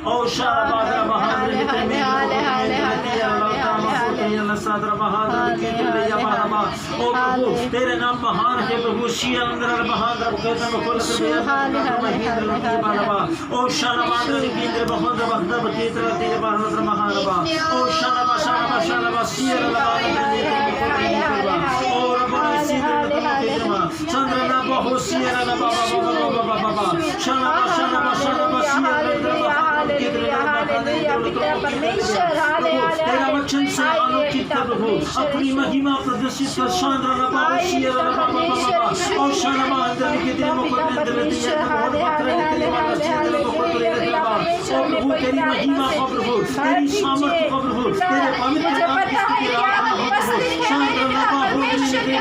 ओ शाबादरा बहादुर के में सादरा बहादुर के दिल या बाबा ओ प्रभु तेरे नाम महान है प्रभु शिया अंदर बहादुर के नाम को महेंद्र के बाबा ओ शाबादर के इंद्र बहुत वक्त के तेरे बहादुर महानबा ओ शाबा शिया ओ रबनी सीधे चंद्रना बहुत शिया बाबा शाबा तेरा वचन से आलोकित कर प्रभु अपनी महिमा प्रदर्शित कर शानदार और शानदार अंदर के तेरे मुख में अंदर दिया बहुत पत्र तेरे वाला चीज को पत्र लगा और प्रभु तेरी महिमा को प्रभु तेरी सामर्थ्य को प्रभु तेरे पवित्र नाम की स्तुति शानदार प्रभु तेरे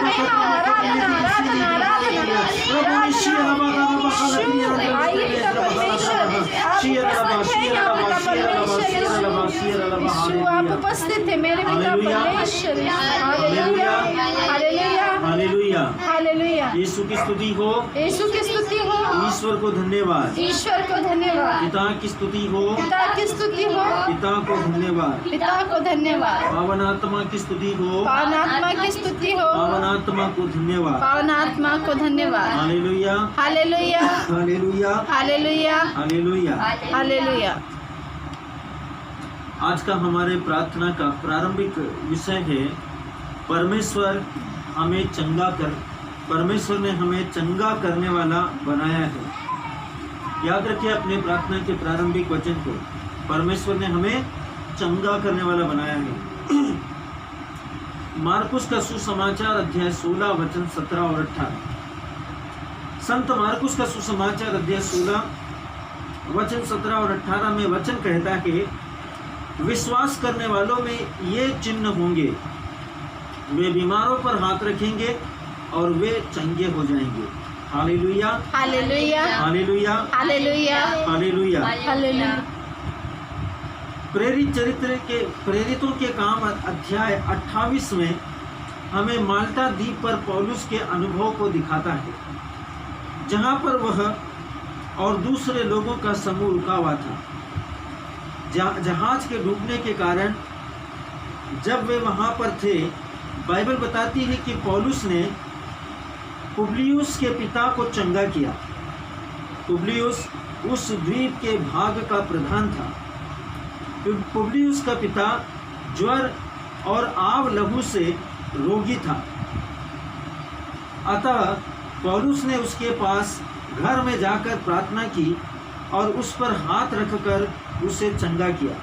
आप उपस्थित थे मेरे पिता परमेश्वर। Hallelujah hallelujah hallelujah. यीशु की स्तुति हो, यीशु की स्तुति हो। ईश्वर को धन्यवाद, ईश्वर को धन्यवाद। पिता की स्तुति हो, पिता की स्तुति हो। पिता को धन्यवाद, पिता को धन्यवाद। पावन आत्मा की स्तुति हो, पावन आत्मा की स्तुति हो। पावन आत्मा को धन्यवाद, पावन आत्मा को धन्यवाद। Hallelujah hallelujah hallelujah hallelujah hallelujah. Hallelujah. आज का हमारे प्रार्थना का प्रारंभिक विषय है परमेश्वर ने हमें चंगा करने वाला बनाया है। याद रखिए अपने प्रार्थना के प्रारंभिक वचन को, परमेश्वर ने हमें चंगा करने वाला बनाया है। मार्कुस का सुसमाचार अध्याय 16 वचन 17 और 18। संत मार्कुस का सुसमाचार अध्याय 16 वचन 17 और 18 में वचन कहता है कि विश्वास करने वालों में ये चिन्ह होंगे, वे बीमारों पर हाथ रखेंगे और वे चंगे हो जाएंगे। Hallelujah hallelujah hallelujah hallelujah hallelujah. Hallelujah. प्रेरितों के काम अध्याय 28 में हमें माल्टा द्वीप पर पौलुस के अनुभव को दिखाता है, जहां पर वह और दूसरे लोगों का समूह रुका हुआ था। जहाज के डूबने के कारण जब वे वहां पर थे, बाइबल बताती है कि पौलुस ने पुबलियुस के पिता को चंगा किया। पुबलियुस उस द्वीप के भाग का प्रधान था। पुबलियुस का पिता ज्वर और आव लहू से रोगी था। अतः पौलुस ने उसके पास घर में जाकर प्रार्थना की और उस पर हाथ रखकर उसे चंगा किया।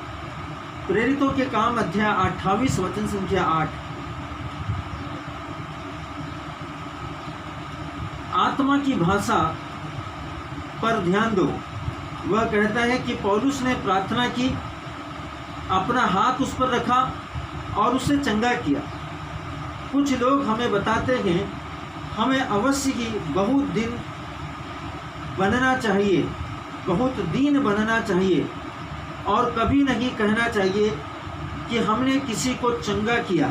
प्रेरितों के काम अध्याय 28 वचन संख्या 8। आत्मा की भाषा पर ध्यान दो। वह कहता है कि पौलुस ने प्रार्थना की, अपना हाथ उस पर रखा और उसे चंगा किया। कुछ लोग हमें बताते हैं हमें अवश्य ही बहुत दीन बनना चाहिए और कभी नहीं कहना चाहिए कि हमने किसी को चंगा किया।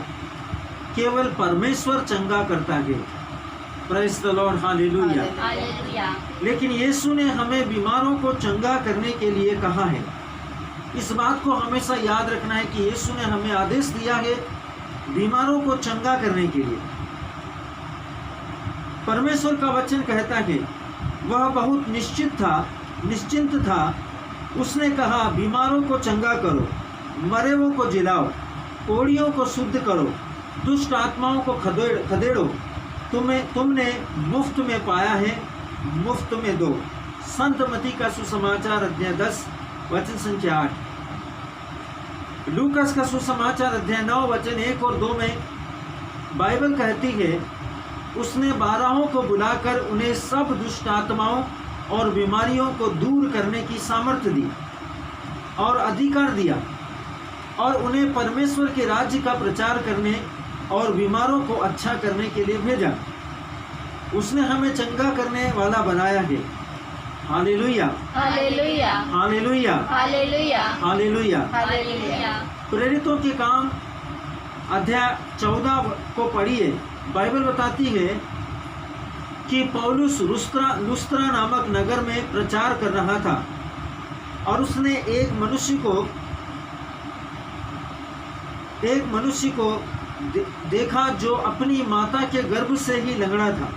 केवल परमेश्वर चंगा करता है। Praise the Lord, hallelujah. लेकिन यीशु ने हमें बीमारों को चंगा करने के लिए कहा है। इस बात को हमेशा याद रखना है कि यीशु ने हमें आदेश दिया है बीमारों को चंगा करने के लिए। परमेश्वर का वचन कहता है वह बहुत निश्चिंत था। उसने कहा बीमारों को चंगा करो, मरेवों को जिलाओ, कोढ़ियों को शुद्ध करो, दुष्ट आत्माओं को खदेड़ो। तुमने मुफ्त में पाया है, मुफ्त में दो। संत मती का सुसमाचार अध्याय 10 वचन संख्या 8। लूकास का सुसमाचार अध्याय 9 वचन 1 और 2 में बाइबल कहती है उसने 12 को बुलाकर उन्हें सब दुष्ट आत्माओं और बीमारियों को दूर करने की सामर्थ्य दी और अधिकार दिया और उन्हें परमेश्वर के राज्य का प्रचार करने और बीमारों को अच्छा करने के लिए भेजा। उसने हमें चंगा करने वाला बनाया है। Hallelujah hallelujah hallelujah hallelujah hallelujah. Hallelujah. प्रेरितों के काम अध्याय 14 को पढ़िए। बाइबल बताती है कि पौलुस लुस्त्रा नामक नगर में प्रचार कर रहा था। और उसने एक मनुष्य को देखा जो अपनी माता के गर्भ से ही लंगड़ा था,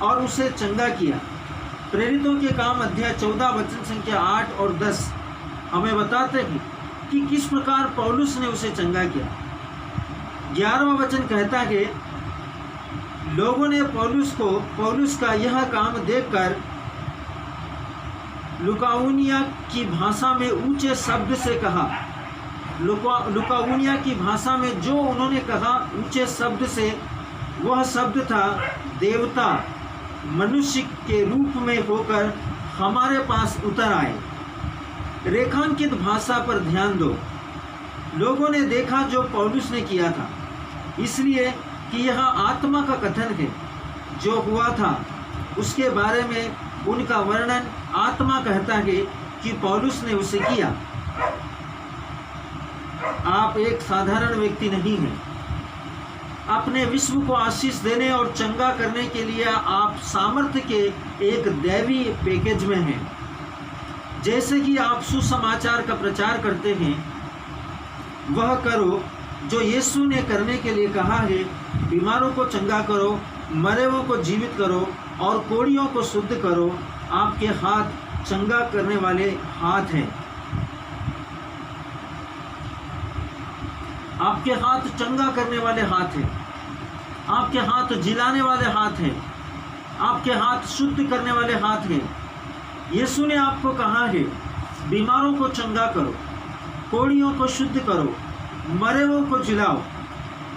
और उसे चंगा किया। प्रेरितों के काम अध्याय 14 वचन संख्या 8 और 10 हमें बताते हैं कि किस प्रकार पौलुस ने उसे चंगा किया। 11वां वचन कहता है, लोगों ने पौलुस का यह काम देखकर लुकाउनिया की भाषा में ऊंचे शब्द से कहा। लुकाउनिया की भाषा में जो उन्होंने कहा ऊंचे शब्द से, वह शब्द था, देवता मनुष्य के रूप में होकर हमारे पास उतर आए। रेखांकित भाषा पर ध्यान दो। लोगों ने देखा जो पौलुस ने किया था, इसलिए कि यह आत्मा का कथन है। जो हुआ था उसके बारे में उनका वर्णन आत्मा कहता है कि पौलुस ने उसे किया। आप एक साधारण व्यक्ति नहीं हैं। अपने विश्व को आशीष देने और चंगा करने के लिए आप सामर्थ्य के एक दैवी पैकेज में हैं। जैसे कि आप सुसमाचार का प्रचार करते हैं, वह करो जो यीशु ने करने के लिए कहा है। बीमारों को चंगा करो, मरे हुओं को जीवित करो और कोढ़ियों को शुद्ध करो। आपके हाथ चंगा करने वाले हाथ हैं। आपके हाथ चंगा करने वाले हाथ हैं। आपके हाथ जिलाने वाले हाथ हैं। आपके हाथ शुद्ध करने वाले हाथ हैं। यीशु ने आपको कहा है, बीमारों को चंगा करो, कोढ़ियों को शुद्ध करो, मरे हुओं को जिलाओ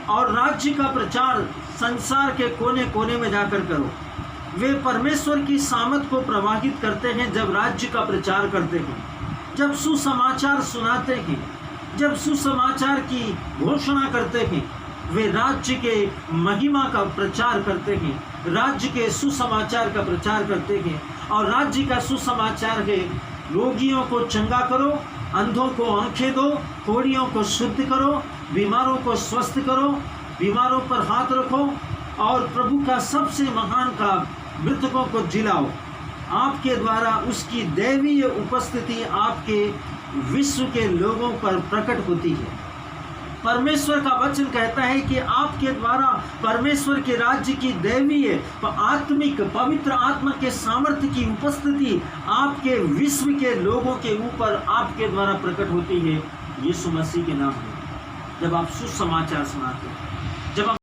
और राज्य का प्रचार संसार के कोने कोने में जाकर करो। वे परमेश्वर की सामर्थ को प्रवाहित करते हैं जब राज्य का प्रचार करते हैं, जब सुसमाचार सुनाते हैं, जब सुसमाचार की घोषणा करते हैं। वे राज्य के महिमा का प्रचार करते हैं, राज्य के सुसमाचार का प्रचार करते हैं। और राज्य का सुसमाचार है, रोगियों को चंगा करो, अंधों को आंखें दो, कोढ़ियों को शुद्ध करो, बीमारों को स्वस्थ करो, बीमारों पर हाथ रखो और प्रभु का सबसे महान काम, मृतकों को जिलाओ। आपके द्वारा उसकी दैवीय उपस्थिति आपके विश्व के लोगों पर प्रकट होती है। परमेश्वर का वचन कहता है कि आपके द्वारा परमेश्वर के राज्य की दैवीय आत्मिक पवित्र आत्मा के सामर्थ्य की उपस्थिति आपके विश्व के लोगों के ऊपर आपके द्वारा प्रकट होती है, यीशु मसीह के नाम में। जब आप सुसमाचार सुनाते हैं, जब आप